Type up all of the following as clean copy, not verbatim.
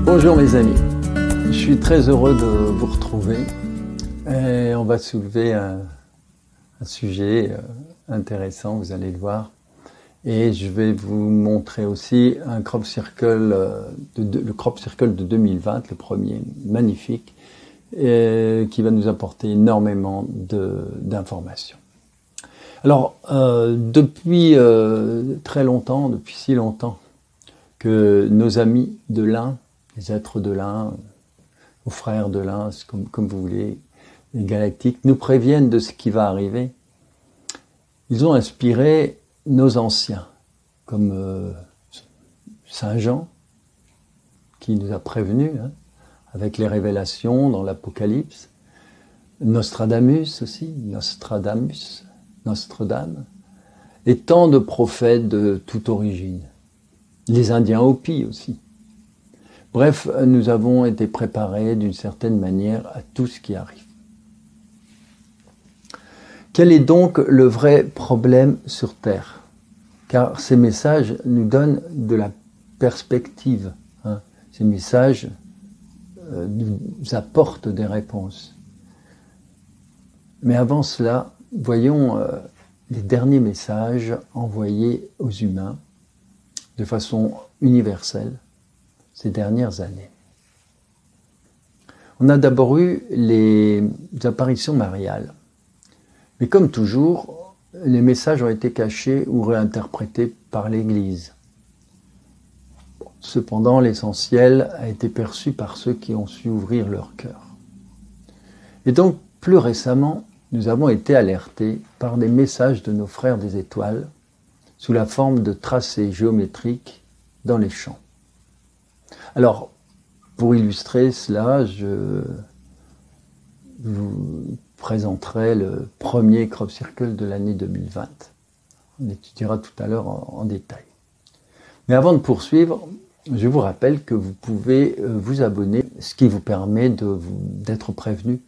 Bonjour mes amis, je suis très heureux de vous retrouver et on va soulever un sujet intéressant, vous allez le voir, et je vais vous montrer aussi un crop circle, le crop circle de 2020, le premier, magnifique, et qui va nous apporter énormément d'informations. Alors, depuis très longtemps, depuis si longtemps, que nos amis de l'Ain, les êtres de l'Ain, aux frères de l'Ain, comme vous voulez, les galactiques, nous préviennent de ce qui va arriver. Ils ont inspiré nos anciens, comme Saint Jean, qui nous a prévenus, avec les révélations dans l'Apocalypse, Nostradamus aussi, Nostradame, et tant de prophètes de toute origine. Les Indiens Hopi aussi. Bref, nous avons été préparés d'une certaine manière à tout ce qui arrive. Quel est donc le vrai problème sur Terre? Car ces messages nous donnent de la perspective. Ces messages nous apportent des réponses. Mais avant cela, voyons les derniers messages envoyés aux humains de façon universelle ces dernières années. On a d'abord eu les apparitions mariales. Mais comme toujours, les messages ont été cachés ou réinterprétés par l'Église. Cependant, l'essentiel a été perçu par ceux qui ont su ouvrir leur cœur. Et donc, plus récemment, nous avons été alertés par des messages de nos frères des étoiles sous la forme de tracés géométriques dans les champs. Alors, pour illustrer cela, je vous présenterai le premier crop circle de l'année 2020. On étudiera tout à l'heure en détail. Mais avant de poursuivre, je vous rappelle que vous pouvez vous abonner, ce qui vous permet d'être prévenu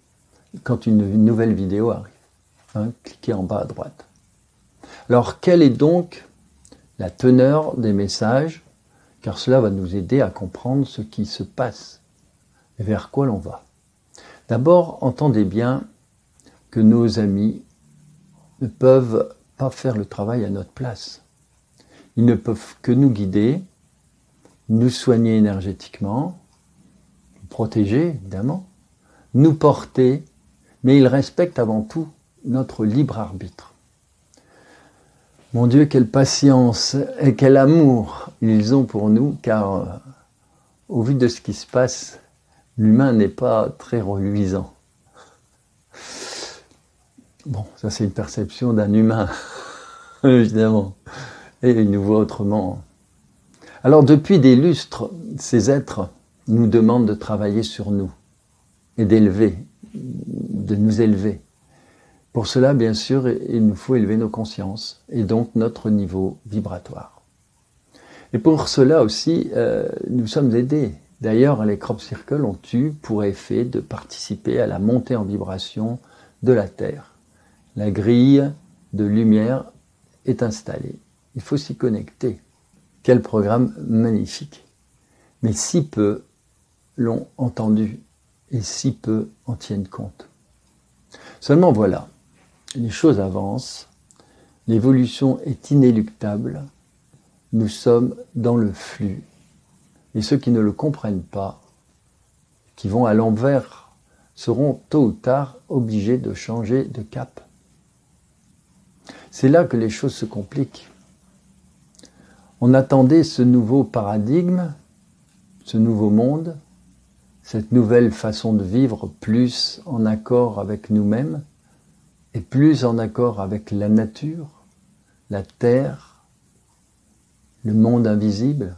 quand une nouvelle vidéo arrive. Cliquez en bas à droite. Alors, quelle est donc la teneur des messages? Car cela va nous aider à comprendre ce qui se passe et vers quoi l'on va. D'abord, entendez bien que nos amis ne peuvent pas faire le travail à notre place. Ils ne peuvent que nous guider, nous soigner énergétiquement, nous protéger évidemment, nous porter, mais ils respectent avant tout notre libre arbitre. Mon Dieu, quelle patience et quel amour ils ont pour nous, car au vu de ce qui se passe, l'humain n'est pas très reluisant. Bon, ça c'est une perception d'un humain, évidemment, et il nous voit autrement. Alors depuis des lustres, ces êtres nous demandent de travailler sur nous et de nous élever. Pour cela, bien sûr, il nous faut élever nos consciences et donc notre niveau vibratoire. Et pour cela aussi, nous sommes aidés. D'ailleurs, les crop circles ont eu pour effet de participer à la montée en vibration de la Terre. La grille de lumière est installée. Il faut s'y connecter. Quel programme magnifique. Mais si peu l'ont entendu et si peu en tiennent compte. Seulement voilà. Les choses avancent, l'évolution est inéluctable, nous sommes dans le flux. Et ceux qui ne le comprennent pas, qui vont à l'envers, seront tôt ou tard obligés de changer de cap. C'est là que les choses se compliquent. On attendait ce nouveau paradigme, ce nouveau monde, cette nouvelle façon de vivre plus en accord avec nous-mêmes, et plus en accord avec la nature, la terre, le monde invisible.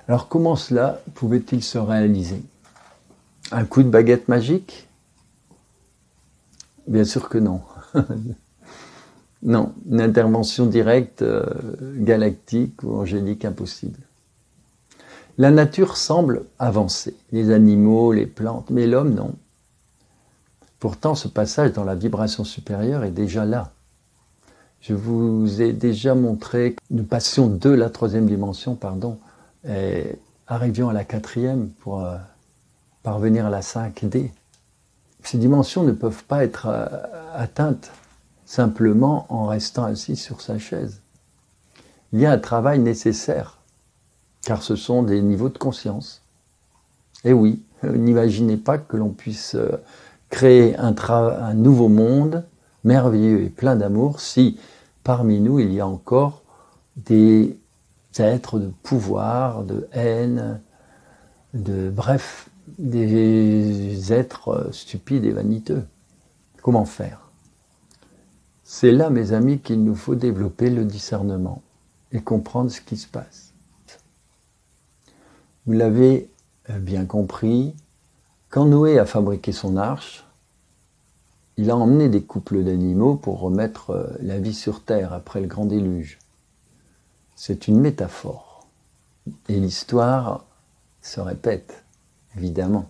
Alors comment cela pouvait-il se réaliser? Un coup de baguette magique? Bien sûr que non. Non, une intervention directe, galactique ou angélique, impossible. La nature semble avancer, les animaux, les plantes, mais l'homme, non. Pourtant, ce passage dans la vibration supérieure est déjà là. Je vous ai déjà montré que nous passions de la troisième dimension, et arrivions à la quatrième pour parvenir à la 5D. Ces dimensions ne peuvent pas être atteintes simplement en restant assis sur sa chaise. Il y a un travail nécessaire, car ce sont des niveaux de conscience. Et oui, n'imaginez pas que l'on puisse créer un nouveau monde merveilleux et plein d'amour si parmi nous il y a encore des êtres de pouvoir, de haine, bref, des êtres stupides et vaniteux. Comment faire ? C'est là, mes amis, qu'il nous faut développer le discernement et comprendre ce qui se passe. Vous l'avez bien compris, quand Noé a fabriqué son arche, il a emmené des couples d'animaux pour remettre la vie sur terre après le grand déluge. C'est une métaphore. Et l'histoire se répète, évidemment.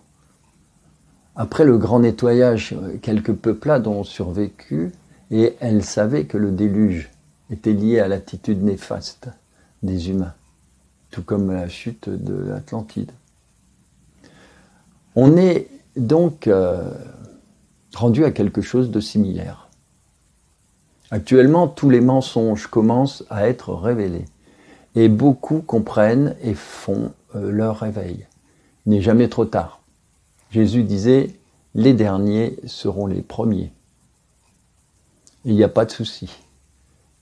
Après le grand nettoyage, quelques peuplades ont survécu et elles savaient que le déluge était lié à l'attitude néfaste des humains, tout comme la chute de l'Atlantide. On est donc rendu à quelque chose de similaire. Actuellement, tous les mensonges commencent à être révélés et beaucoup comprennent et font leur réveil. Il n'est jamais trop tard. Jésus disait « Les derniers seront les premiers ». Il n'y a pas de souci.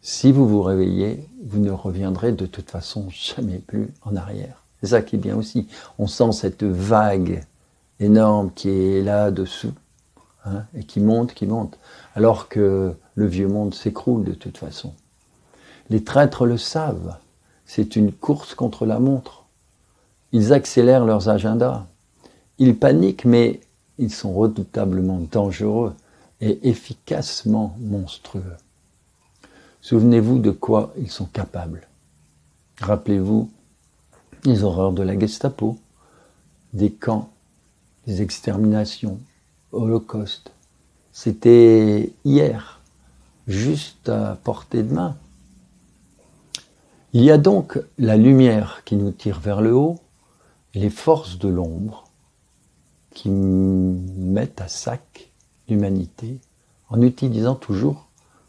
Si vous vous réveillez, vous ne reviendrez de toute façon jamais plus en arrière. C'est ça qui est bien aussi. On sent cette vague énorme qui est là-dessous, et qui monte, alors que le vieux monde s'écroule de toute façon. Les traîtres le savent. C'est une course contre la montre. Ils accélèrent leurs agendas. Ils paniquent, mais ils sont redoutablement dangereux et efficacement monstrueux. Souvenez-vous de quoi ils sont capables. Rappelez-vous les horreurs de la Gestapo, des camps, des exterminations, Holocauste. C'était hier, juste à portée de main. Il y a donc la lumière qui nous tire vers le haut, et les forces de l'ombre qui mettent à sac l'humanité en utilisant toujours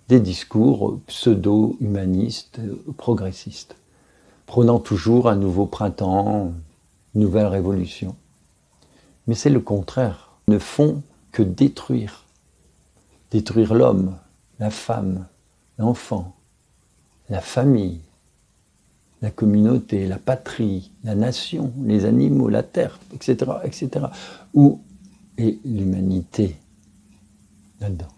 des discours pseudo-humanistes, progressistes, prônant toujours un nouveau printemps, une nouvelle révolution. Mais c'est le contraire. Ils ne font que détruire. Détruire l'homme, la femme, l'enfant, la famille, la communauté, la patrie, la nation, les animaux, la terre, etc., etc. Où est l'humanité là-dedans?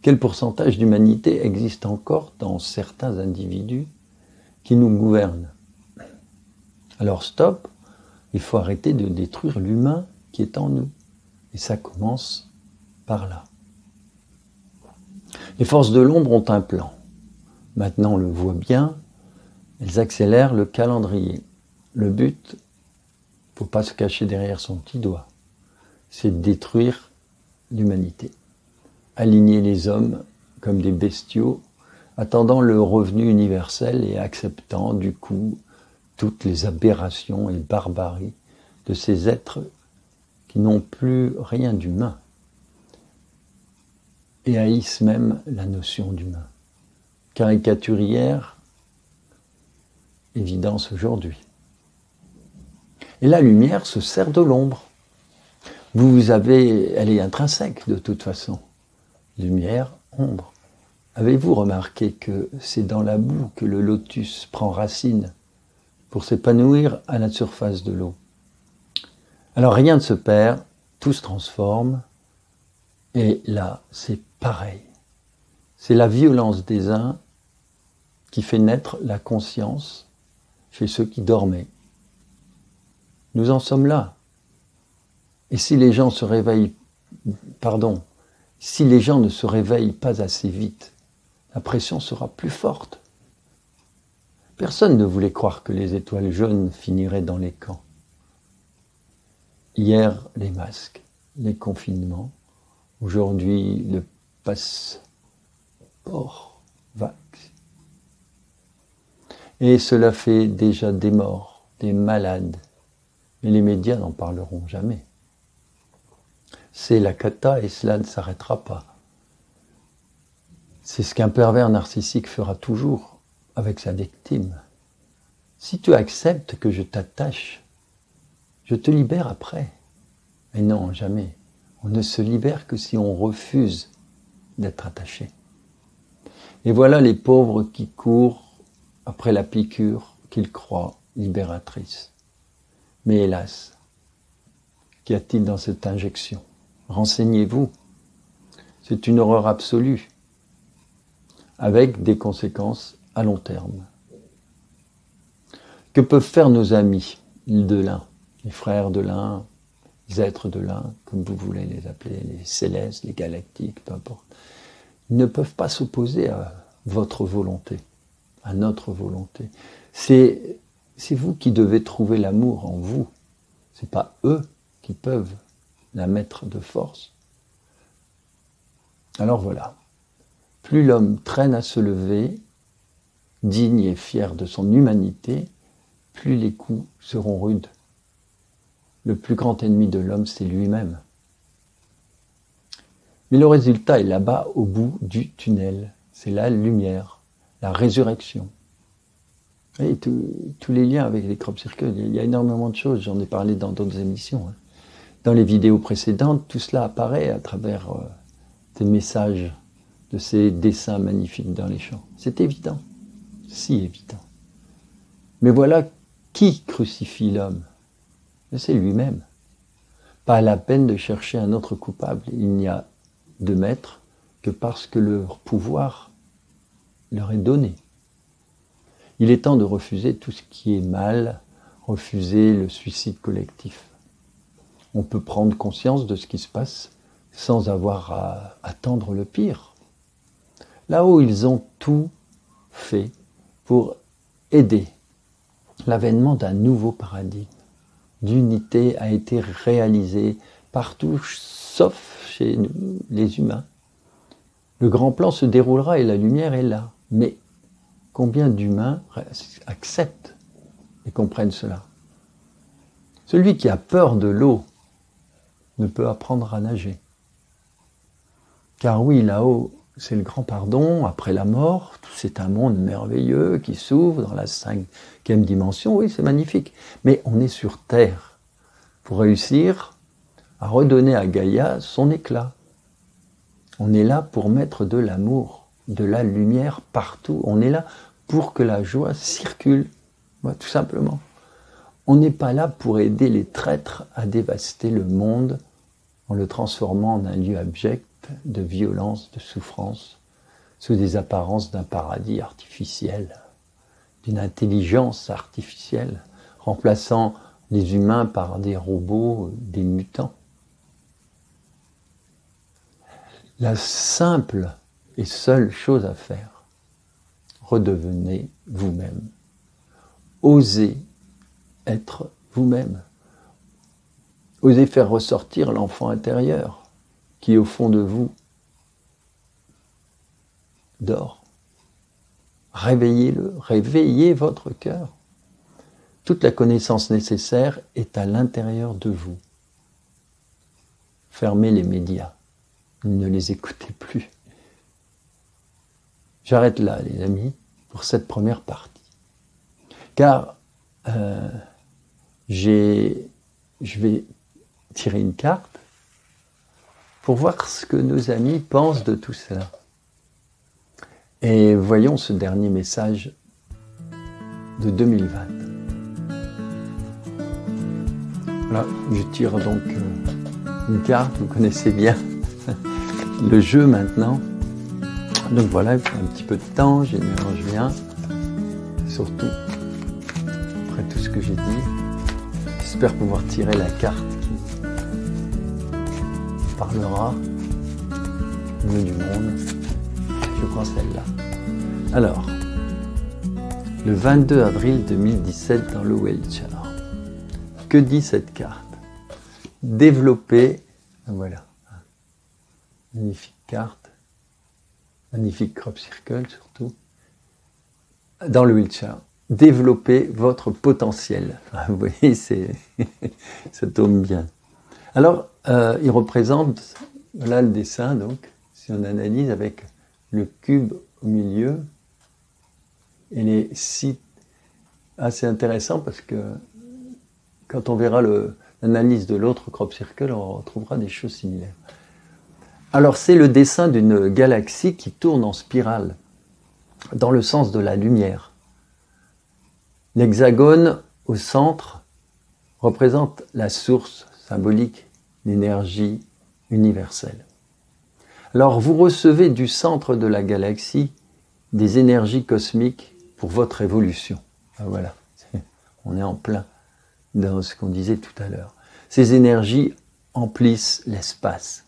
Quel pourcentage d'humanité existe encore dans certains individus qui nous gouvernent? Alors stop, il faut arrêter de détruire l'humain qui est en nous. Et ça commence par là. Les forces de l'ombre ont un plan. Maintenant, on le voit bien, elles accélèrent le calendrier. Le but, il ne faut pas se cacher derrière son petit doigt, c'est de détruire l'humanité. Aligner les hommes comme des bestiaux, attendant le revenu universel et acceptant du coup toutes les aberrations et barbaries de ces êtres qui n'ont plus rien d'humain et haïssent même la notion d'humain. Caricature hier, évidence aujourd'hui. Et la lumière se sert de l'ombre. Elle est intrinsèque de toute façon. Lumière, ombre. Avez-vous remarqué que c'est dans la boue que le lotus prend racine pour s'épanouir à la surface de l'eau? Alors rien ne se perd, tout se transforme, et là c'est pareil. C'est la violence des uns qui fait naître la conscience chez ceux qui dormaient. Nous en sommes là. Et si les gens se réveillent, Si les gens ne se réveillent pas assez vite, la pression sera plus forte. Personne ne voulait croire que les étoiles jaunes finiraient dans les camps. Hier, les masques, les confinements. Aujourd'hui, le passeport vax. Et cela fait déjà des morts, des malades. Mais les médias n'en parleront jamais. C'est la cata et cela ne s'arrêtera pas. C'est ce qu'un pervers narcissique fera toujours avec sa victime. Si tu acceptes que je t'attache, je te libère après. Mais non, jamais. On ne se libère que si on refuse d'être attaché. Et voilà les pauvres qui courent après la piqûre qu'ils croient libératrice. Mais hélas, qu'y a-t-il dans cette injection? Renseignez-vous. C'est une horreur absolue, avec des conséquences à long terme. Que peuvent faire nos amis de l'un, les frères de l'un, les êtres de l'un, comme vous voulez les appeler, les célestes, les galactiques, peu importe. Ils ne peuvent pas s'opposer à votre volonté, à notre volonté. C'est vous qui devez trouver l'amour en vous. C'est pas eux qui peuvent la mettre de force. Alors voilà. Plus l'homme traîne à se lever, digne et fier de son humanité, plus les coups seront rudes. Le plus grand ennemi de l'homme, c'est lui-même. Mais le résultat est là-bas, au bout du tunnel. C'est la lumière, la résurrection. Et tous les liens avec les crop circles, il y a énormément de choses, j'en ai parlé dans d'autres émissions. Dans les vidéos précédentes, tout cela apparaît à travers des messages de ces dessins magnifiques dans les champs. C'est évident, si évident. Mais voilà qui crucifie l'homme. C'est lui-même. Pas la peine de chercher un autre coupable. Il n'y a de maître que parce que leur pouvoir leur est donné. Il est temps de refuser tout ce qui est mal, refuser le suicide collectif. On peut prendre conscience de ce qui se passe sans avoir à attendre le pire. Là-haut, ils ont tout fait pour aider l'avènement d'un nouveau paradigme. D'unité a été réalisé partout, sauf chez nous, les humains. Le grand plan se déroulera et la lumière est là. Mais combien d'humains acceptent et comprennent cela? Celui qui a peur de l'eau ne peut apprendre à nager. Car oui, là-haut, c'est le grand pardon, après la mort, c'est un monde merveilleux qui s'ouvre dans la 5e dimension, oui, c'est magnifique. Mais on est sur Terre pour réussir à redonner à Gaïa son éclat. On est là pour mettre de l'amour, de la lumière partout. On est là pour que la joie circule, tout simplement. On n'est pas là pour aider les traîtres à dévaster le monde en le transformant en un lieu abject de violence, de souffrance, sous des apparences d'un paradis artificiel, d'une intelligence artificielle, remplaçant les humains par des robots, des mutants. La simple et seule chose à faire, redevenez vous-même. Osez être vous-même. Osez faire ressortir l'enfant intérieur qui, au fond de vous, dort. Réveillez-le, réveillez votre cœur. Toute la connaissance nécessaire est à l'intérieur de vous. Fermez les médias, ne les écoutez plus. J'arrête là, les amis, pour cette première partie. Car je vais tirer une carte pour voir ce que nos amis pensent de tout cela. Et voyons ce dernier message de 2020. Voilà, je tire donc une carte, vous connaissez bien le jeu maintenant. Donc voilà, il faut un petit peu de temps, je mélange bien. Surtout, après tout ce que j'ai dit, j'espère pouvoir tirer la carte qui parlera. bleu du monde. Je prends celle-là. Alors, le 22 avril 2017 dans le Wheelchair. Que dit cette carte? Développer, voilà, magnifique carte, magnifique crop circle surtout, dans le Wheelchair. Développer votre potentiel. Vous voyez, ça tombe bien. Alors, il représente, voilà le dessin, donc, si on analyse avec le cube au milieu, et les sites assez intéressants parce que quand on verra l'analyse de l'autre crop circle, on retrouvera des choses similaires. Alors, c'est le dessin d'une galaxie qui tourne en spirale, dans le sens de la lumière. L'hexagone au centre représente la source symbolique d'énergie universelle. Alors, vous recevez du centre de la galaxie des énergies cosmiques pour votre évolution. Ah, voilà, on est en plein dans ce qu'on disait tout à l'heure. Ces énergies emplissent l'espace,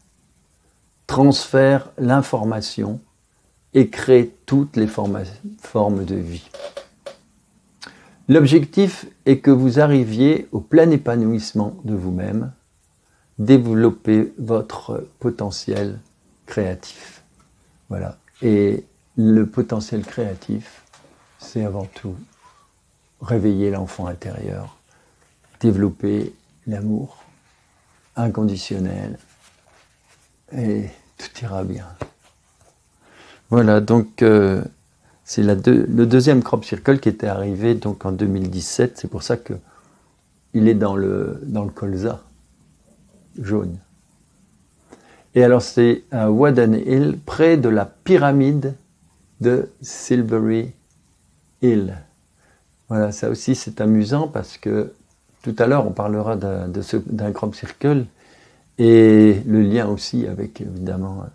transfèrent l'information et créent toutes les formes de vie. L'objectif est que vous arriviez au plein épanouissement de vous-même, développer votre potentiel créatif. Voilà. Et le potentiel créatif, c'est avant tout réveiller l'enfant intérieur, développer l'amour inconditionnel et tout ira bien. Voilà, donc c'est le deuxième crop circle qui était arrivé donc en 2017, c'est pour ça que il est dans le colza jaune. Et alors c'est à Wadden Hill, près de la pyramide de Silbury Hill. Voilà, ça aussi c'est amusant parce que tout à l'heure on parlera d'un crop circle et le lien aussi avec évidemment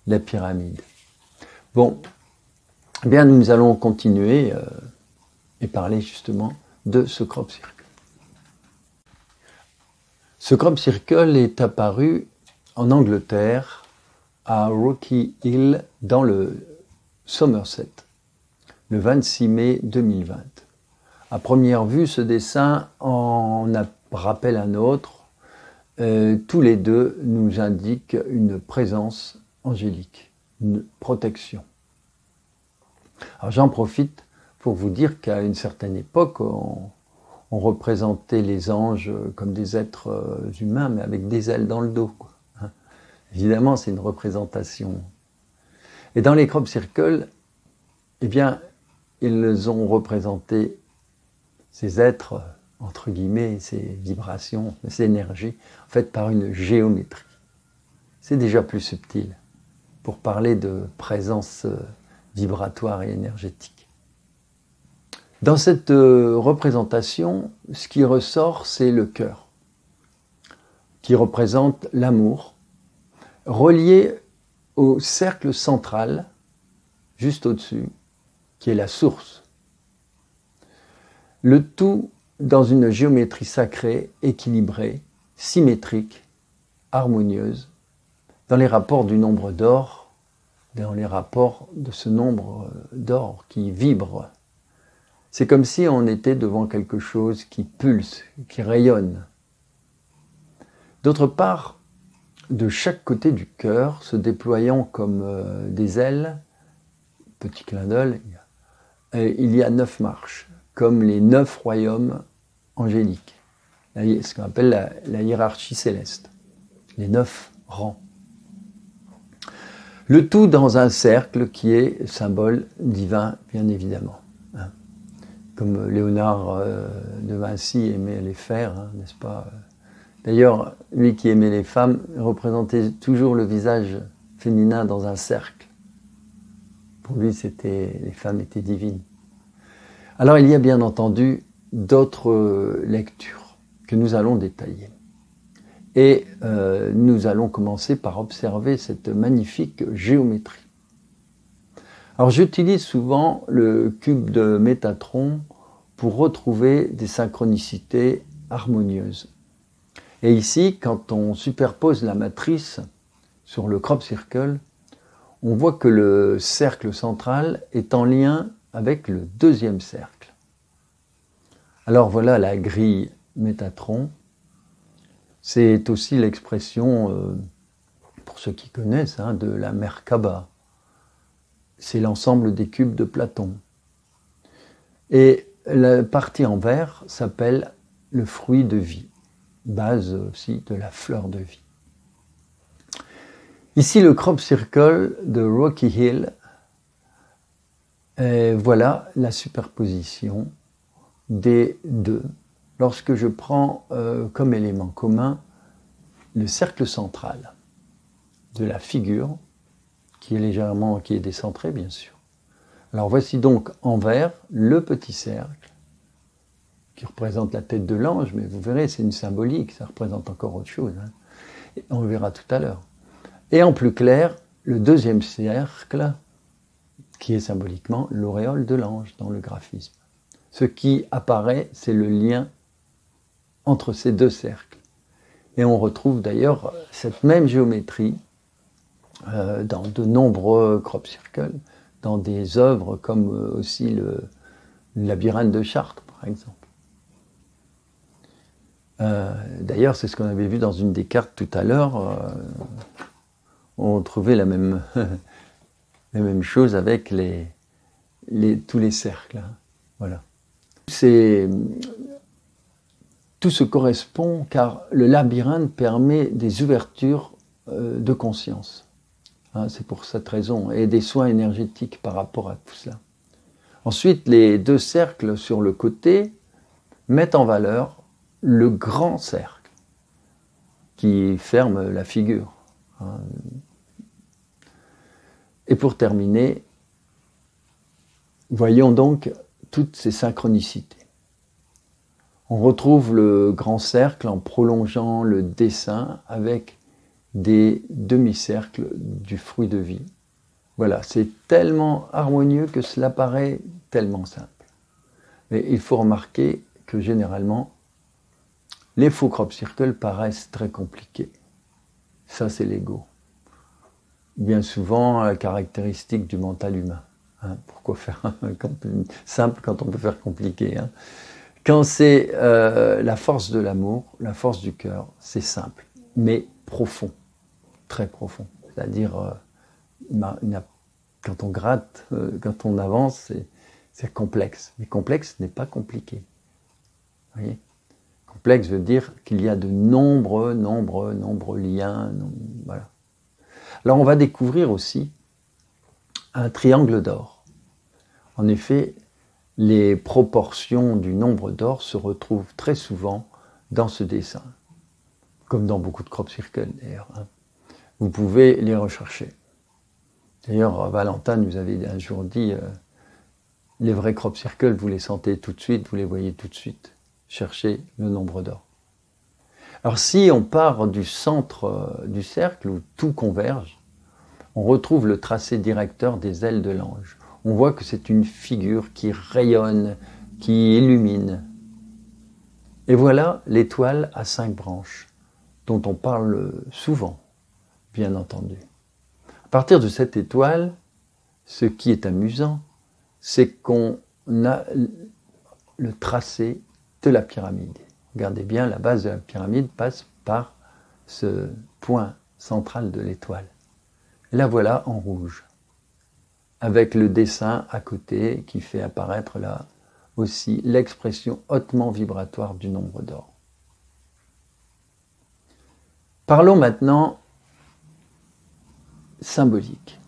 la pyramide. Bon, eh bien nous allons continuer et parler justement de ce crop circle. Ce crop circle est apparu en Angleterre, à Rocky Hill, dans le Somerset, le 26 mai 2020. À première vue, ce dessin en rappelle un autre. Tous les deux nous indiquent une présence angélique, une protection. Alors j'en profite pour vous dire qu'à une certaine époque, on représentait les anges comme des êtres humains, mais avec des ailes dans le dos, quoi. Évidemment, c'est une représentation. Et dans les crop circles, eh bien, ils ont représenté ces êtres, entre guillemets, ces vibrations, ces énergies, faites par une géométrie. C'est déjà plus subtil pour parler de présence vibratoire et énergétique. Dans cette représentation, ce qui ressort, c'est le cœur, qui représente l'amour, relié au cercle central, juste au-dessus, qui est la source. Le tout dans une géométrie sacrée, équilibrée, symétrique, harmonieuse, dans les rapports du nombre d'or, dans les rapports de ce nombre d'or qui vibre. C'est comme si on était devant quelque chose qui pulse, qui rayonne. D'autre part, de chaque côté du cœur, se déployant comme des ailes, petit clin d'œil, il y a 9 marches, comme les 9 royaumes angéliques, ce qu'on appelle la hiérarchie céleste, les 9 rangs. Le tout dans un cercle qui est symbole divin, bien évidemment. Comme Léonard de Vinci aimait les fers, n'est-ce pas? D'ailleurs, lui qui aimait les femmes représentait toujours le visage féminin dans un cercle. Pour lui, les femmes étaient divines. Alors, il y a bien entendu d'autres lectures que nous allons détailler. Et nous allons commencer par observer cette magnifique géométrie. Alors, j'utilise souvent le cube de Métatron pour retrouver des synchronicités harmonieuses. Et ici, quand on superpose la matrice sur le crop circle, on voit que le cercle central est en lien avec le deuxième cercle. Alors voilà la grille Métatron. C'est aussi l'expression, pour ceux qui connaissent, de la Merkaba. C'est l'ensemble des cubes de Platon. Et la partie en vert s'appelle le fruit de vie, base aussi de la fleur de vie. Ici, le crop circle de Rocky Hill, et voilà la superposition des deux. Lorsque je prends comme élément commun le cercle central de la figure, qui est décentré, bien sûr. Alors voici donc en vert le petit cercle qui représente la tête de l'ange, mais vous verrez, c'est une symbolique, ça représente encore autre chose. Et on le verra tout à l'heure. Et en plus clair, le deuxième cercle, qui est symboliquement l'auréole de l'ange dans le graphisme. Ce qui apparaît, c'est le lien entre ces deux cercles. Et on retrouve d'ailleurs cette même géométrie dans de nombreux crop circles, dans des œuvres comme aussi le labyrinthe de Chartres, par exemple. D'ailleurs, c'est ce qu'on avait vu dans une des cartes tout à l'heure. On trouvait la même, la même chose avec tous les cercles. Voilà. Tout se correspond car le labyrinthe permet des ouvertures de conscience. C'est pour cette raison, et des soins énergétiques par rapport à tout cela. Ensuite, les deux cercles sur le côté mettent en valeur le grand cercle qui ferme la figure. Et pour terminer, voyons donc toutes ces synchronicités. On retrouve le grand cercle en prolongeant le dessin avec des demi-cercles du fruit de vie. Voilà, c'est tellement harmonieux que cela paraît tellement simple. Mais il faut remarquer que généralement, les faux crop circles paraissent très compliqués. Ça, c'est l'ego. Bien souvent, la caractéristique du mental humain. Pourquoi faire simple quand on peut faire compliqué Quand c'est la force de l'amour, la force du cœur, c'est simple, mais profond, très profond. C'est-à-dire, quand on gratte, quand on avance, c'est complexe. Mais complexe n'est pas compliqué. Vous voyez ? Complexe veut dire qu'il y a de nombreux liens. Voilà. Alors on va découvrir aussi un triangle d'or. En effet, les proportions du nombre d'or se retrouvent très souvent dans ce dessin, comme dans beaucoup de crop circles d'ailleurs. Vous pouvez les rechercher. D'ailleurs, Valentin nous avait un jour dit les vrais crop circles, vous les sentez tout de suite, vous les voyez tout de suite. Cherchez le nombre d'or. Alors si on part du centre du cercle où tout converge, on retrouve le tracé directeur des ailes de l'ange. On voit que c'est une figure qui rayonne, qui illumine. Et voilà l'étoile à 5 branches, dont on parle souvent, bien entendu. À partir de cette étoile, ce qui est amusant, c'est qu'on a le tracé de la pyramide. Regardez bien, la base de la pyramide passe par ce point central de l'étoile. Et la voilà en rouge, avec le dessin à côté qui fait apparaître là aussi l'expression hautement vibratoire du nombre d'or. Parlons maintenant symbolique.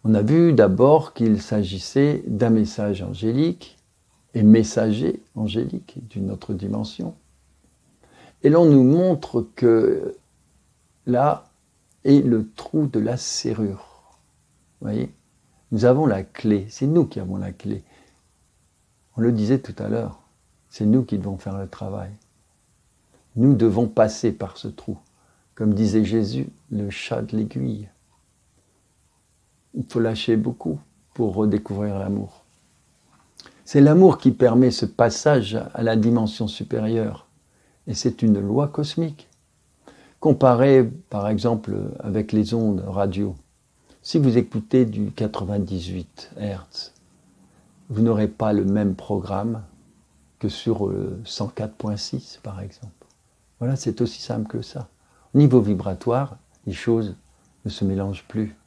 On a vu d'abord qu'il s'agissait d'un message angélique et messager angélique d'une autre dimension. Et l'on nous montre que là est le trou de la serrure. Vous voyez ? Nous avons la clé, c'est nous qui avons la clé. On le disait tout à l'heure, c'est nous qui devons faire le travail. Nous devons passer par ce trou. Comme disait Jésus, le chat de l'aiguille. Il faut lâcher beaucoup pour redécouvrir l'amour. C'est l'amour qui permet ce passage à la dimension supérieure. Et c'est une loi cosmique. Comparée, par exemple, avec les ondes radio. Si vous écoutez du 98 Hz, vous n'aurez pas le même programme que sur le 104.6 par exemple. Voilà, c'est aussi simple que ça. Au niveau vibratoire, les choses ne se mélangent plus.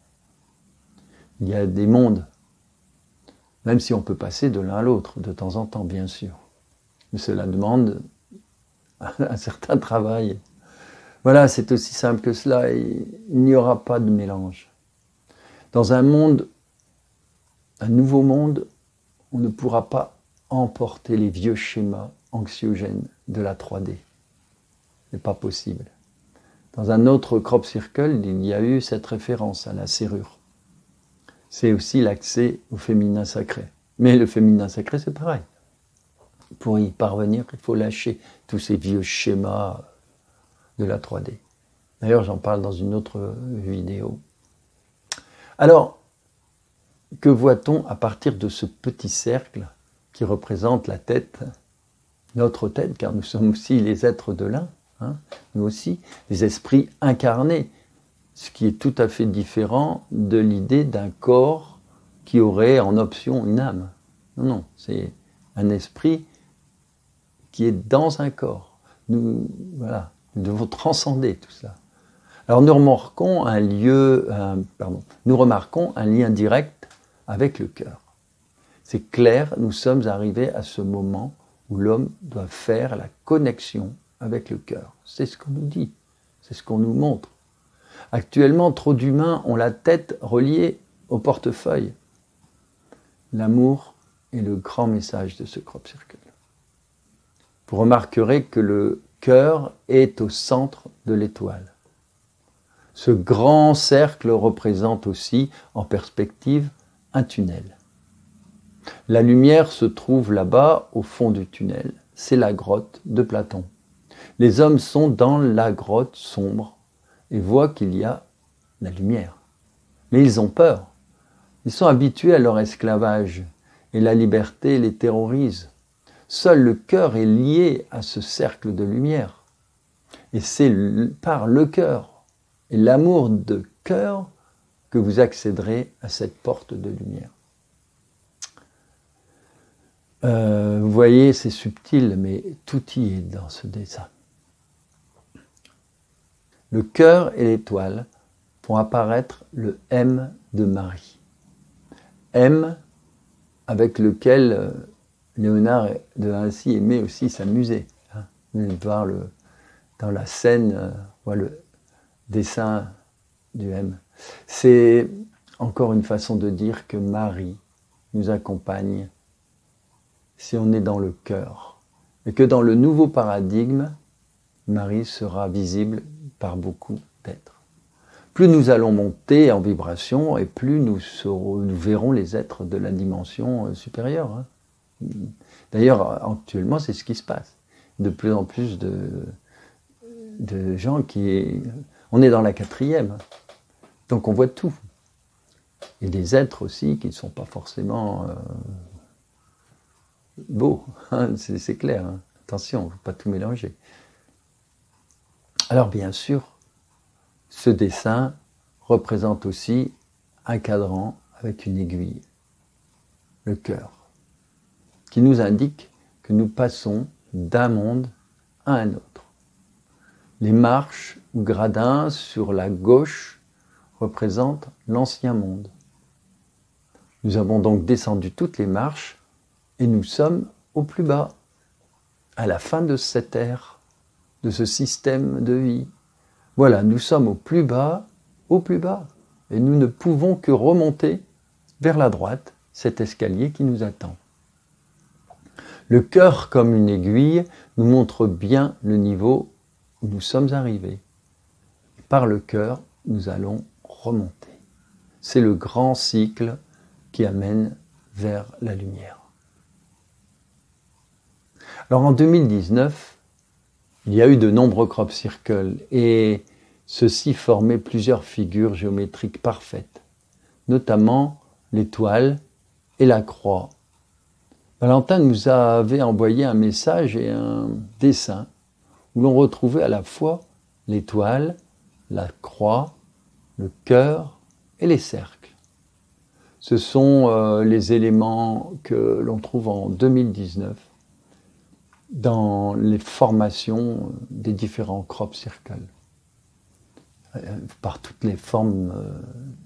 Il y a des mondes, même si on peut passer de l'un à l'autre de temps en temps, bien sûr. Mais cela demande un certain travail. Voilà, c'est aussi simple que cela. Il n'y aura pas de mélange. Dans un monde, un nouveau monde, on ne pourra pas emporter les vieux schémas anxiogènes de la 3D. Ce n'est pas possible. Dans un autre crop circle, il y a eu cette référence à la serrure. C'est aussi l'accès au féminin sacré. Mais le féminin sacré, c'est pareil. Pour y parvenir, il faut lâcher tous ces vieux schémas de la 3D. D'ailleurs, j'en parle dans une autre vidéo. Alors, que voit-on à partir de ce petit cercle qui représente la tête, notre tête, car nous sommes aussi les êtres de l'un, hein, nous aussi, les esprits incarnés, ce qui est tout à fait différent de l'idée d'un corps qui aurait en option une âme. Non, non, c'est un esprit qui est dans un corps. Nous devons transcender tout ça. Alors nous remarquons un lien direct avec le cœur. C'est clair, nous sommes arrivés à ce moment où l'homme doit faire la connexion avec le cœur. C'est ce qu'on nous dit, c'est ce qu'on nous montre. Actuellement, trop d'humains ont la tête reliée au portefeuille. L'amour est le grand message de ce crop circle. Vous remarquerez que le cœur est au centre de l'étoile. Ce grand cercle représente aussi, en perspective, un tunnel. La lumière se trouve là-bas, au fond du tunnel. C'est la grotte de Platon. Les hommes sont dans la grotte sombre et voient qu'il y a la lumière. Mais ils ont peur. Ils sont habitués à leur esclavage et la liberté les terrorise. Seul le cœur est lié à ce cercle de lumière. Et c'est par le cœur et l'amour de cœur que vous accéderez à cette porte de lumière. Vous voyez, c'est subtil, mais tout y est dans ce dessin. Le cœur et l'étoile font apparaître le M de Marie. M avec lequel Léonard de Vinci aimait aussi s'amuser. Voir dans la scène, le dessin du M. C'est encore une façon de dire que Marie nous accompagne si on est dans le cœur. Et que dans le nouveau paradigme, Marie sera visible par beaucoup d'êtres. Plus nous allons monter en vibration et plus nous verrons les êtres de la dimension supérieure. D'ailleurs, actuellement, c'est ce qui se passe. De plus en plus de gens qui... On est dans la 4e, donc on voit tout. Et des êtres aussi qui ne sont pas forcément beaux, c'est clair. Attention, il ne faut pas tout mélanger. Alors bien sûr, ce dessin représente aussi un cadran avec une aiguille, le cœur, qui nous indique que nous passons d'un monde à un autre. Les marches ou gradins sur la gauche représentent l'ancien monde. Nous avons donc descendu toutes les marches et nous sommes au plus bas, à la fin de cette ère, de ce système de vie. Voilà, nous sommes au plus bas, et nous ne pouvons que remonter vers la droite, cet escalier qui nous attend. Le cœur, comme une aiguille, nous montre bien le niveau où nous sommes arrivés. Par le cœur, nous allons remonter. C'est le grand cycle qui amène vers la lumière. Alors en 2019, il y a eu de nombreux crop circles et ceux-ci formaient plusieurs figures géométriques parfaites, notamment l'étoile et la croix. Valentin nous avait envoyé un message et un dessin où l'on retrouvait à la fois l'étoile, la croix, le cœur et les cercles. Ce sont les éléments que l'on trouve en 2019 dans les formations des différents crop circles. Par toutes les formes,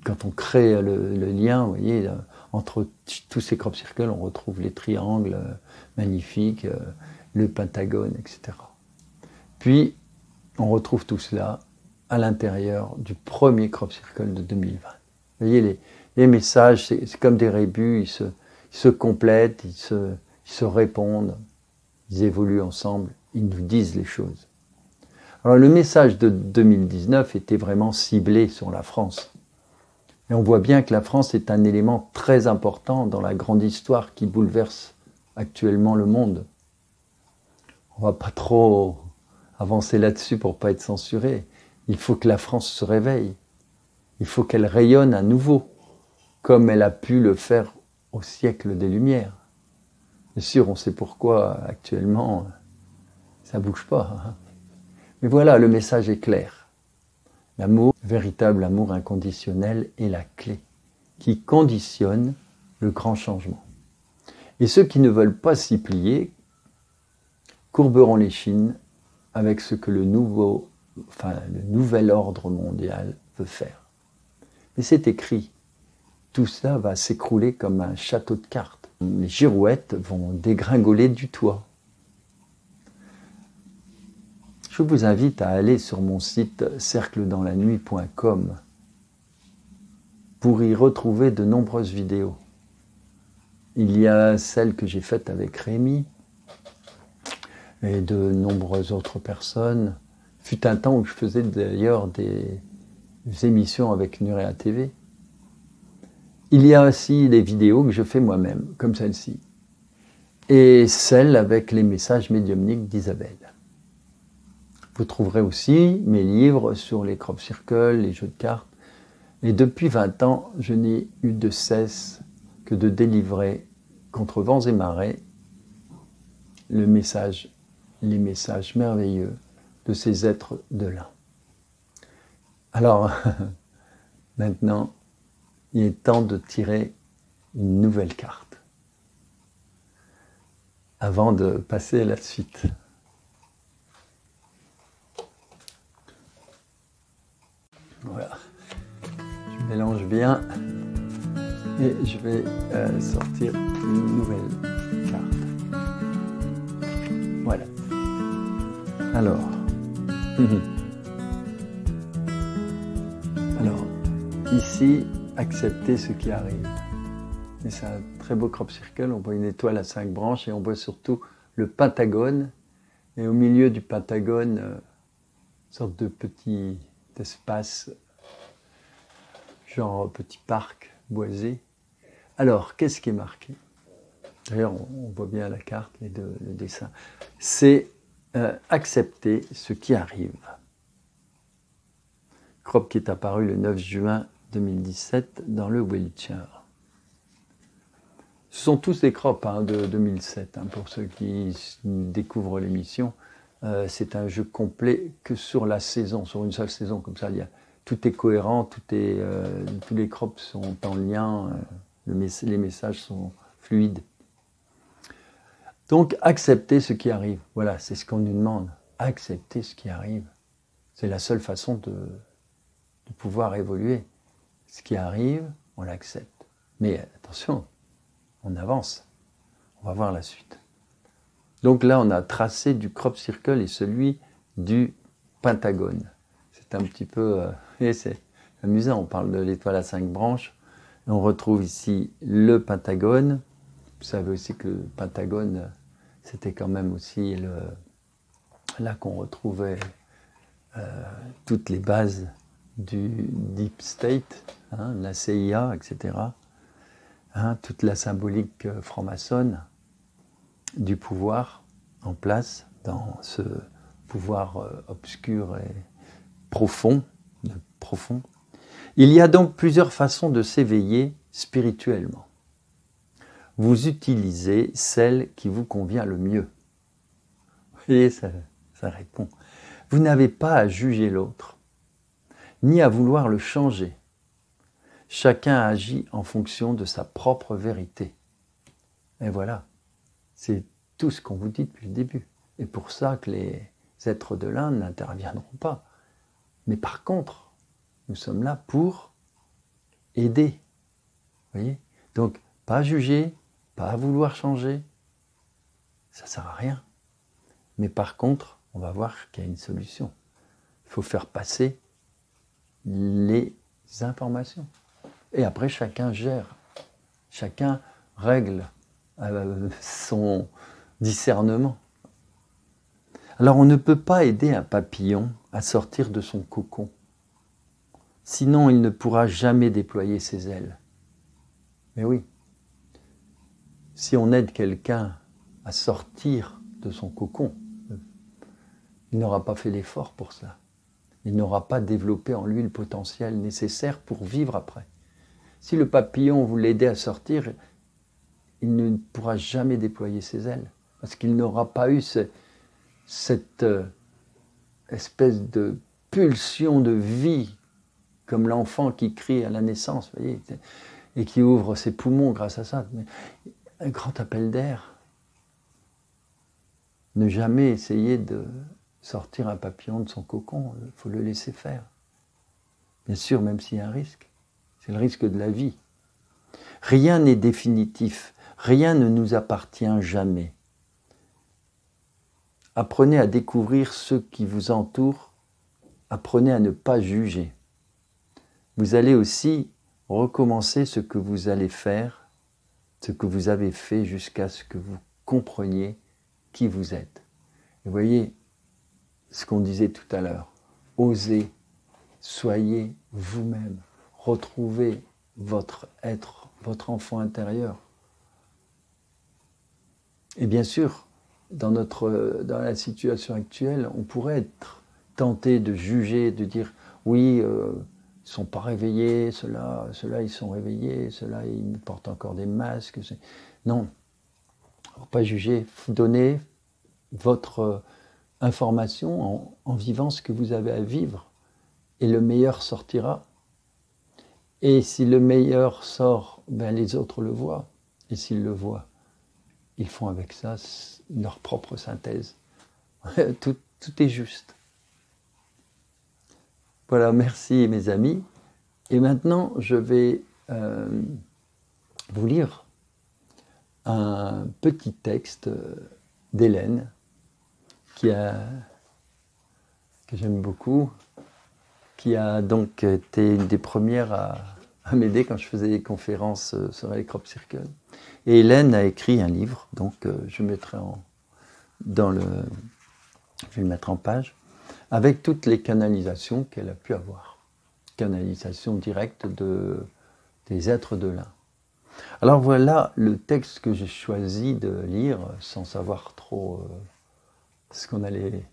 quand on crée le lien, vous voyez, entre tous ces crop circles, on retrouve les triangles magnifiques, le pentagone, etc. Puis, on retrouve tout cela à l'intérieur du premier crop circle de 2020. Vous voyez, les messages, c'est comme des rébus, ils se complètent, ils se répondent, ils évoluent ensemble, ils nous disent les choses. Alors le message de 2019 était vraiment ciblé sur la France. Et on voit bien que la France est un élément très important dans la grande histoire qui bouleverse actuellement le monde. On ne va pas trop avancer là-dessus pour ne pas être censuré. Il faut que la France se réveille. Il faut qu'elle rayonne à nouveau, comme elle a pu le faire au siècle des Lumières. Bien sûr, on sait pourquoi actuellement ça ne bouge pas. Mais voilà, le message est clair. L'amour, véritable amour inconditionnel, est la clé qui conditionne le grand changement. Et ceux qui ne veulent pas s'y plier courberont l'échine avec ce que le nouvel ordre mondial veut faire. Mais c'est écrit, tout cela va s'écrouler comme un château de cartes. Les girouettes vont dégringoler du toit. Je vous invite à aller sur mon site cercledanslannuit.com pour y retrouver de nombreuses vidéos. Il y a celle que j'ai faite avec Rémi et de nombreuses autres personnes. Fut un temps où je faisais d'ailleurs des émissions avec Nurea TV. Il y a aussi des vidéos que je fais moi-même, comme celle-ci, et celle avec les messages médiumniques d'Isabelle. Vous trouverez aussi mes livres sur les crop circles, les jeux de cartes. Et depuis 20 ans, je n'ai eu de cesse que de délivrer contre vents et marées les messages merveilleux de ces êtres de là. Alors, maintenant, il est temps de tirer une nouvelle carte avant de passer à la suite. Voilà, je mélange bien et je vais sortir une nouvelle carte. Voilà. Alors, ici, accepter ce qui arrive. Et c'est un très beau crop circle, on voit une étoile à 5 branches et on voit surtout le pentagone. Et au milieu du pentagone, une sorte de petit espace, genre petit parc boisé. Alors, qu'est-ce qui est marqué? D'ailleurs, on voit bien la carte, le dessin. C'est accepter ce qui arrive. Crop qui est apparu le 9 juin 2017 dans le Wiltshire. Ce sont tous des crops de 2007, pour ceux qui découvrent l'émission. C'est un jeu complet que sur la saison, sur une seule saison, comme ça, tout est cohérent, tous les crops sont en lien, les messages sont fluides. Donc, accepter ce qui arrive. Voilà, c'est ce qu'on nous demande. Accepter ce qui arrive. C'est la seule façon de pouvoir évoluer. Ce qui arrive, on l'accepte. Mais attention, on avance. On va voir la suite. Donc là, on a tracé du crop circle et celui du pentagone. C'est un petit peu... c'est amusant, on parle de l'étoile à 5 branches. Et on retrouve ici le pentagone. Vous savez aussi que le pentagone, c'était quand même aussi là qu'on retrouvait toutes les bases du Deep State, la CIA, etc. Toute la symbolique franc-maçonne du pouvoir en place dans ce pouvoir obscur et profond. Il y a donc plusieurs façons de s'éveiller spirituellement. Vous utilisez celle qui vous convient le mieux. Vous voyez, ça répond. Vous n'avez pas à juger l'autre, ni à vouloir le changer. Chacun agit en fonction de sa propre vérité. Et voilà, c'est tout ce qu'on vous dit depuis le début. Et pour ça que les êtres de l'Inde n'interviendront pas. Mais par contre, nous sommes là pour aider. Vous voyez ? Donc, pas à juger, pas à vouloir changer. Ça ne sert à rien. Mais par contre, on va voir qu'il y a une solution. Il faut faire passer les informations. Et après, chacun gère. Chacun règle son discernement. Alors, on ne peut pas aider un papillon à sortir de son cocon. Sinon, il ne pourra jamais déployer ses ailes. Mais oui, si on aide quelqu'un à sortir de son cocon, il n'aura pas fait l'effort pour cela. Il n'aura pas développé en lui le potentiel nécessaire pour vivre après. Si le papillon, vous l'aidez à sortir, il ne pourra jamais déployer ses ailes, parce qu'il n'aura pas eu cette espèce de pulsion de vie, comme l'enfant qui crie à la naissance, vous voyez, et qui ouvre ses poumons grâce à ça. Un grand appel d'air. Ne jamais essayer de sortir un papillon de son cocon, il faut le laisser faire. Bien sûr, même s'il y a un risque, c'est le risque de la vie. Rien n'est définitif, rien ne nous appartient jamais. Apprenez à découvrir ceux qui vous entourent, apprenez à ne pas juger. Vous allez aussi recommencer ce que vous allez faire, ce que vous avez fait jusqu'à ce que vous compreniez qui vous êtes. Et vous voyez ce qu'on disait tout à l'heure, osez, soyez vous-même, retrouvez votre être, votre enfant intérieur. Et bien sûr, dans la situation actuelle, on pourrait être tenté de juger, de dire oui, ils ne sont pas réveillés, ceux-là ils sont réveillés, ceux-là ils portent encore des masques. Non, il ne faut pas juger, donnez votre information en vivant ce que vous avez à vivre. Et le meilleur sortira. Et si le meilleur sort, ben les autres le voient. Et s'ils le voient, ils font avec ça leur propre synthèse. Tout est juste. Voilà, merci mes amis. Et maintenant, je vais vous lire un petit texte d'Hélène que j'aime beaucoup, qui a donc été une des premières à m'aider quand je faisais des conférences sur les crop circles. Et Hélène a écrit un livre, donc je mettrai je vais le mettre en page, avec toutes les canalisations qu'elle a pu avoir. Canalisation directe des êtres de l'un. Alors voilà le texte que j'ai choisi de lire sans savoir trop ce qu'on allait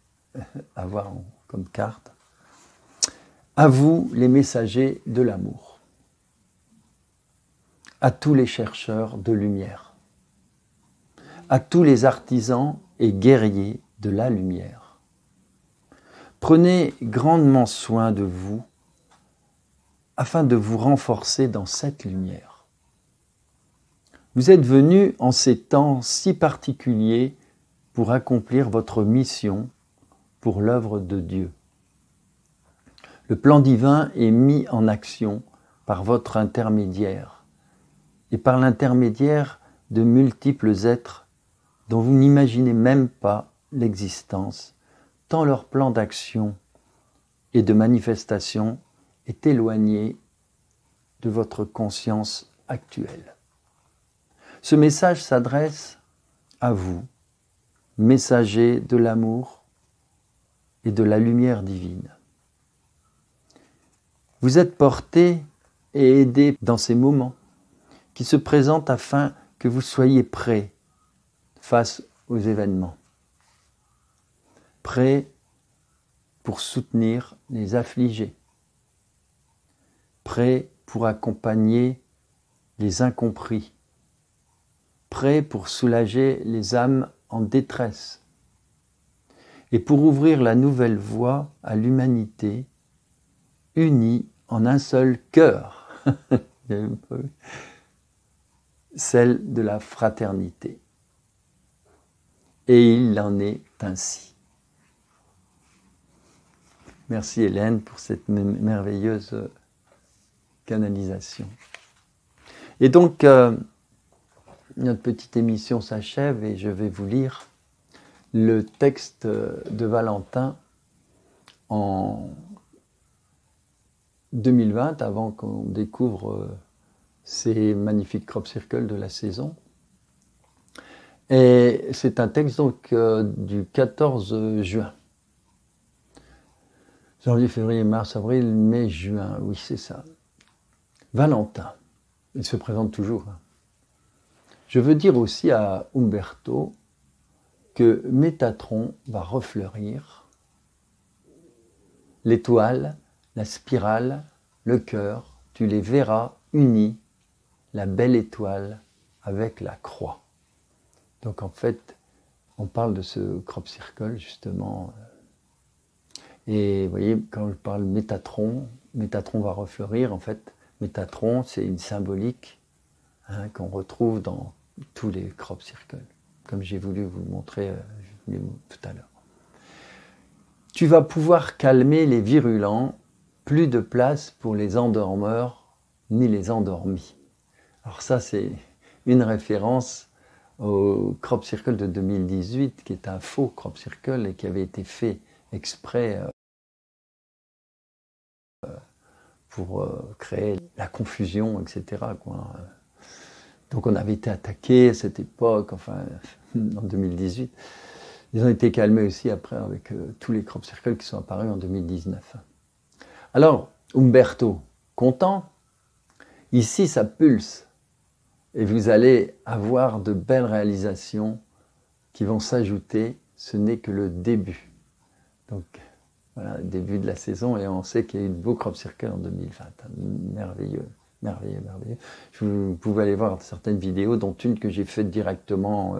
avoir comme carte. À vous, les messagers de l'amour. À tous les chercheurs de lumière. À tous les artisans et guerriers de la lumière. Prenez grandement soin de vous afin de vous renforcer dans cette lumière. Vous êtes venus en ces temps si particuliers pour accomplir votre mission pour l'œuvre de Dieu. Le plan divin est mis en action par votre intermédiaire et par l'intermédiaire de multiples êtres dont vous n'imaginez même pas l'existence, tant leur plan d'action et de manifestation est éloigné de votre conscience actuelle. Ce message s'adresse à vous, messagers de l'amour et de la lumière divine. Vous êtes portés et aidés dans ces moments qui se présentent afin que vous soyez prêts face aux événements. Prêts pour soutenir les affligés. Prêts pour accompagner les incompris. Prêts pour soulager les âmes en détresse. Et pour ouvrir la nouvelle voie à l'humanité, unie en un seul cœur. celle de la fraternité. Et il en est ainsi. Merci Hélène pour cette merveilleuse canalisation. Et donc, notre petite émission s'achève et je vais vous lire le texte de Valentin en 2020, avant qu'on découvre ces magnifiques crop circles de la saison. Et c'est un texte donc du 14 juin. Janvier, février, mars, avril, mai, juin. Oui, c'est ça. Valentin. Il se présente toujours. Je veux dire aussi à Umberto que Métatron va refleurir. L'étoile, la spirale, le cœur, tu les verras unis, la belle étoile avec la croix. Donc en fait, on parle de ce crop circle justement. Et vous voyez, quand je parle Métatron, Métatron va refleurir, en fait, Métatron, c'est une symbolique qu'on retrouve dans tous les crop circles, comme j'ai voulu vous le montrer tout à l'heure. Tu vas pouvoir calmer les virulents, plus de place pour les endormeurs ni les endormis. Alors ça, c'est une référence au crop circle de 2018, qui est un faux crop circle et qui avait été fait exprès pour créer la confusion, etc., quoi. Donc on avait été attaqué à cette époque, enfin en 2018. Ils ont été calmés aussi après avec tous les crop circles qui sont apparus en 2019. Alors, Umberto, content? Ici, ça pulse. Et vous allez avoir de belles réalisations qui vont s'ajouter. Ce n'est que le début. Donc, voilà, début de la saison. Et on sait qu'il y a eu de beaux crop circles en 2020. Merveilleux, merveilleux, merveilleux. Vous pouvez aller voir certaines vidéos, dont une que j'ai faite directement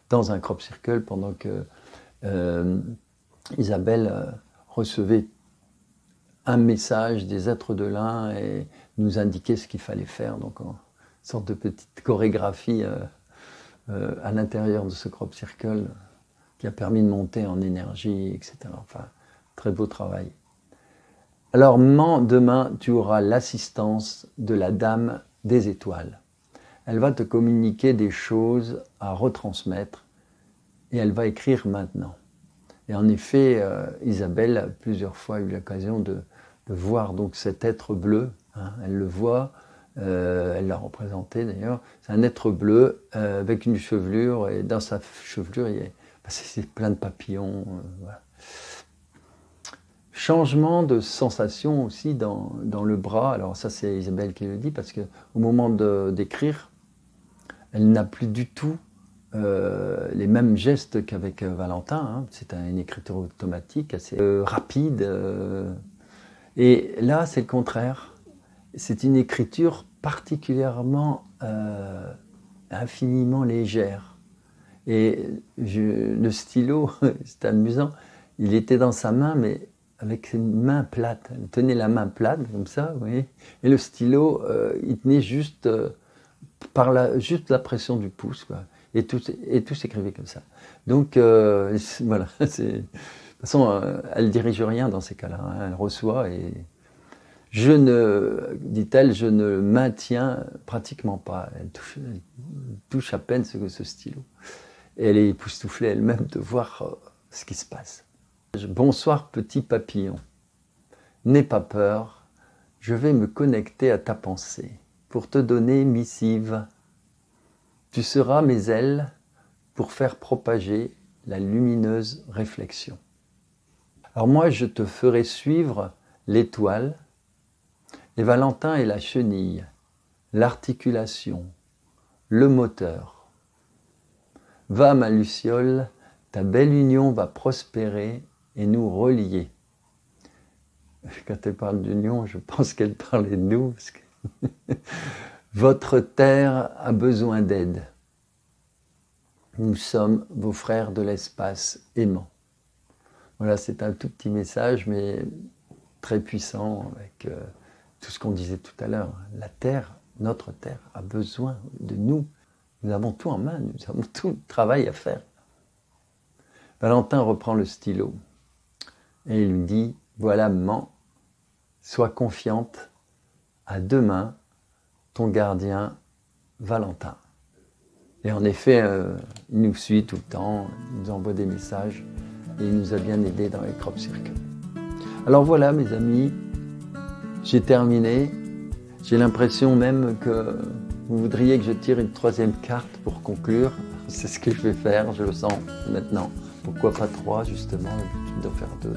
dans un crop circle pendant que Isabelle recevait un message des êtres de l'un et nous indiquait ce qu'il fallait faire. Donc, une sorte de petite chorégraphie à l'intérieur de ce crop circle qui a permis de monter en énergie, etc. Enfin, très beau travail. Alors, demain, tu auras l'assistance de la Dame des Étoiles. Elle va te communiquer des choses à retransmettre et elle va écrire maintenant. Et en effet, Isabelle a plusieurs fois eu l'occasion de voir donc cet être bleu. Elle le voit, elle l'a représenté d'ailleurs. C'est un être bleu avec une chevelure et dans sa chevelure, c'est plein de papillons. Voilà. Changement de sensation aussi dans le bras. Alors ça, c'est Isabelle qui le dit parce qu'au moment d'écrire, elle n'a plus du tout les mêmes gestes qu'avec Valentin. C'est une écriture automatique assez rapide. Et là, c'est le contraire. C'est une écriture particulièrement infiniment légère. Et le stylo, c'est amusant, il était dans sa main, mais avec une main plate. Elle tenait la main plate, comme ça, vous voyez. Et le stylo, il tenait juste juste la pression du pouce, quoi. Et tout s'écrivait comme ça. Donc, voilà. De toute façon, elle ne dirige rien dans ces cas-là. Elle reçoit et dit-elle, je ne maintiens pratiquement pas. Elle touche à peine ce stylo. Et elle est époustouflée elle-même de voir ce qui se passe. Bonsoir petit papillon. N'aie pas peur, je vais me connecter à ta pensée pour te donner missive. Tu seras mes ailes pour faire propager la lumineuse réflexion. Alors moi, je te ferai suivre l'étoile, et Valentin est la chenille, l'articulation, le moteur. Va, ma luciole, ta belle union va prospérer et nous relier. Quand elle parle d'union, je pense qu'elle parlait de nous. Parce que votre terre a besoin d'aide. Nous sommes vos frères de l'espace aimants. Voilà, c'est un tout petit message, mais très puissant, avec tout ce qu'on disait tout à l'heure, la Terre, notre Terre, a besoin de nous. Nous avons tout en main, nous avons tout le travail à faire. Valentin reprend le stylo et il lui dit, voilà maman, sois confiante, à demain, ton gardien Valentin. Et en effet, il nous suit tout le temps, il nous envoie des messages et il nous a bien aidés dans les crop circles. Alors voilà mes amis, j'ai terminé. J'ai l'impression même que vous voudriez que je tire une troisième carte pour conclure. C'est ce que je vais faire, je le sens maintenant. Pourquoi pas 3 justement, l'habitude d'en faire 2.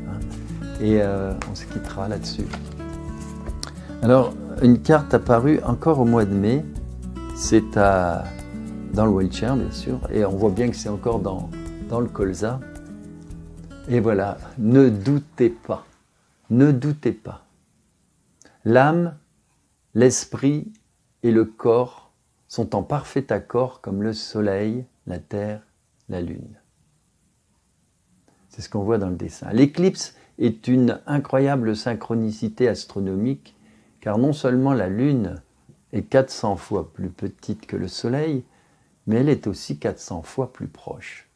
Hein. Et on se quittera là-dessus. Alors, une carte apparue encore au mois de mai, c'est dans le wheelchair bien sûr, et on voit bien que c'est encore dans le colza. Et voilà, ne doutez pas, ne doutez pas. L'âme, l'esprit et le corps sont en parfait accord comme le soleil, la terre, la lune. C'est ce qu'on voit dans le dessin. L'éclipse est une incroyable synchronicité astronomique, car non seulement la lune est 400 fois plus petite que le soleil, mais elle est aussi 400 fois plus proche.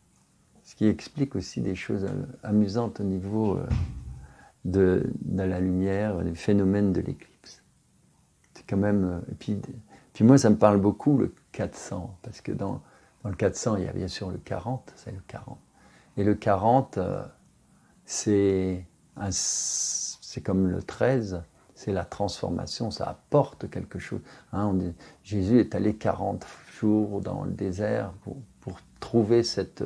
Ce qui explique aussi des choses amusantes au niveau de la lumière, des phénomènes de l'éclipse. C'est quand même... Et puis moi, ça me parle beaucoup, le 400, parce que dans le 400, il y a bien sûr le 40, c'est le 40. Et le 40, c'est comme le 13, c'est la transformation, ça apporte quelque chose. Hein, Jésus est allé 40 jours dans le désert pour trouver cette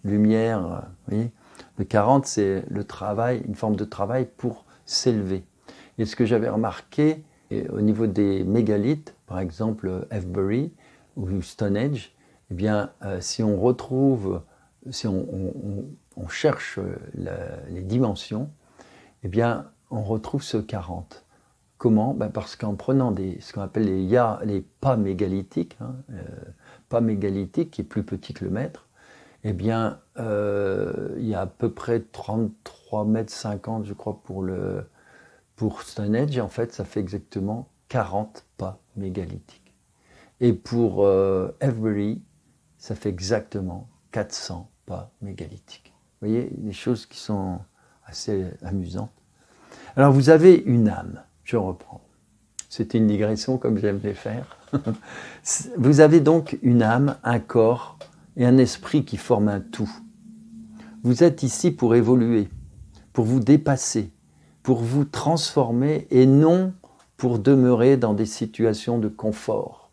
lumière. Vous voyez, le 40, c'est le travail, une forme de travail pour s'élever. Et ce que j'avais remarqué, au niveau des mégalithes, par exemple Avebury ou Stonehenge, eh bien, si on retrouve, si on cherche les dimensions, eh bien, on retrouve ce 40. Comment? Ben parce qu'en prenant ce qu'on appelle les pas mégalithiques, pas mégalithique qui est plus petit que le mètre, eh bien, il y a à peu près 33,50 mètres, je crois, pour Stonehenge. En fait, ça fait exactement 40 pas mégalithiques. Et pour Avebury, ça fait exactement 400 pas mégalithiques. Vous voyez, des choses qui sont assez amusantes. Alors, vous avez une âme. Je reprends. C'était une digression comme j'aime les faire. Vous avez donc une âme, un corps et un esprit qui forment un tout. Vous êtes ici pour évoluer, pour vous dépasser, pour vous transformer et non pour demeurer dans des situations de confort.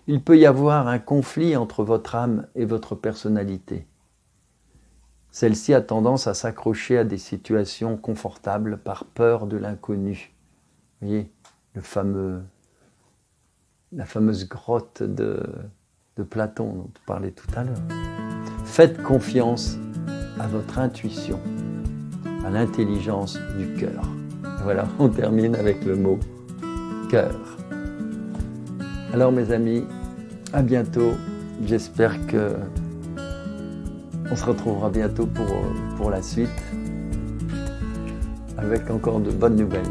Il peut y avoir un conflit entre votre âme et votre personnalité. Celle-ci a tendance à s'accrocher à des situations confortables par peur de l'inconnu. Vous voyez, la fameuse grotte de Platon dont on parlait tout à l'heure. Faites confiance à votre intuition, à l'intelligence du cœur. Voilà, on termine avec le mot cœur. Alors mes amis, à bientôt. J'espère que on se retrouvera bientôt pour la suite avec encore de bonnes nouvelles.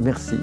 Merci.